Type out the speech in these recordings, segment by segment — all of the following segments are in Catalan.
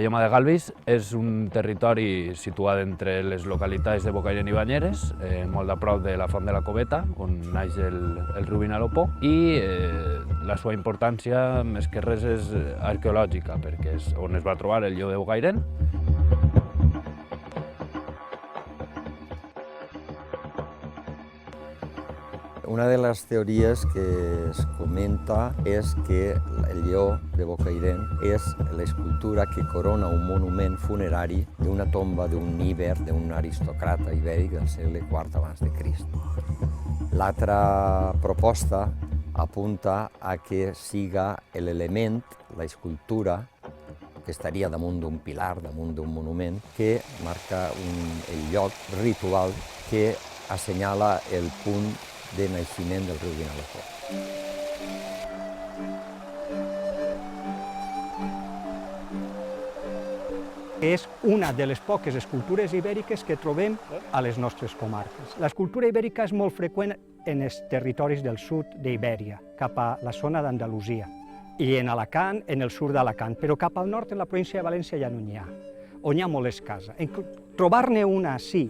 La Lloma de Galvis és un territori situat entre les localitats de Bocairent i Banyeres, molt a prop de la Font de la Coveta, on naix el riu Vinalopó, i la seva importància, més que res, és arqueològica, perquè és on es va trobar el lleó de Bocairent. Una de les teories que es comenta és que el lleó de Bocairent és l'escultura que corona un monument funerari d'una tomba d'un íber, d'un aristòcrata ibèric del segle IV abans de Crist. L'altra proposta apunta a que siga l'element, la escultura, que estaria damunt d'un pilar, damunt d'un monument, que marca el lloc ritual que assenyala el punt de naixement del riu Vinalopó. És una de les poques escultures ibèriques que trobem a les nostres comarques. L'escultura ibèrica és molt freqüent en els territoris del sud d'Ibèria, cap a la zona d'Andalusia, i en Alacant, en el sud d'Alacant, però cap al nord, en la província de València, ja no n'hi ha, on hi ha molt escassa. Trobar-ne una sí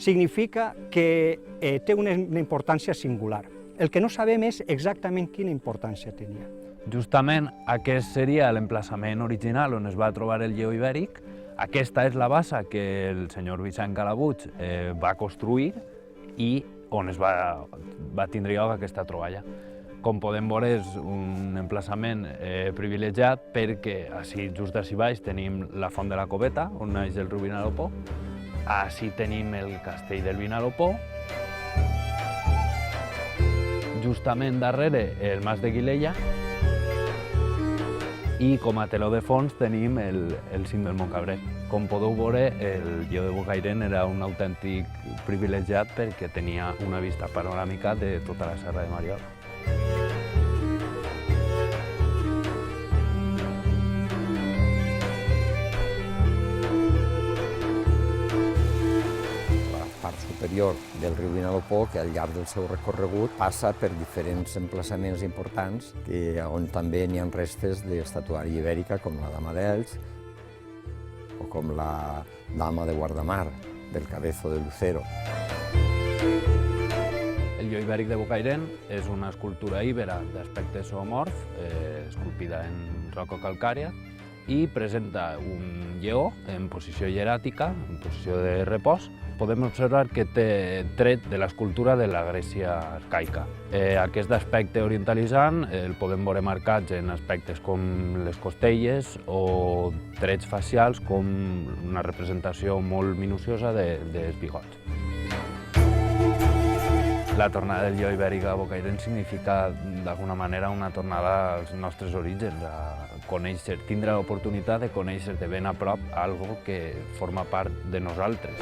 significa que té una importància singular. El que no sabem és exactament quina importància tenia. Justament aquest seria l'emplaçament original on es va trobar el lleó ibèric. Aquesta és la bassa que el senyor Vicent Calabuig va construir i on es va tindre lloc aquesta troballa. Com podem veure, és un emplaçament privilegiat perquè just ací baix tenim la Font de la Coveta, on naix el riu Vinalopó. Ací tenim el castell del Vinalopó. Justament darrere el Mas de Guilella. I com a teló de fons tenim el cim del Montcabrer. Com podeu veure, el lleó de Bocairent era un autèntic privilegiat perquè tenia una vista panoràmica de tota la Serra de Mariola. Superior del riu Vinalopó, que al llarg del seu recorregut passa per diferents emplaçaments importants on també n'hi ha restes d'estatuària ibèrica com la Dama d'Elx o com la Dama de Guardamar, del Cabezo de Lucero. El lleó ibèric de Bocairent és una escultura íbera d'aspecte zoomorf, esculpida en roca calcària, i presenta un lleó en posició hieràtica, en posició de repòs. Podem observar que té tret de l'escultura de la Grècia arcaica. Aquest aspecte orientalitzant el podem veure marcats en aspectes com les costelles o trets facials com una representació molt minuciosa dels bigots. La tornada del lleó ibèric a Bocairent significa d'alguna manera una tornada als nostres orígens, a conèixer, tindre l'oportunitat de conèixer de ben a prop algo que forma part de nosaltres.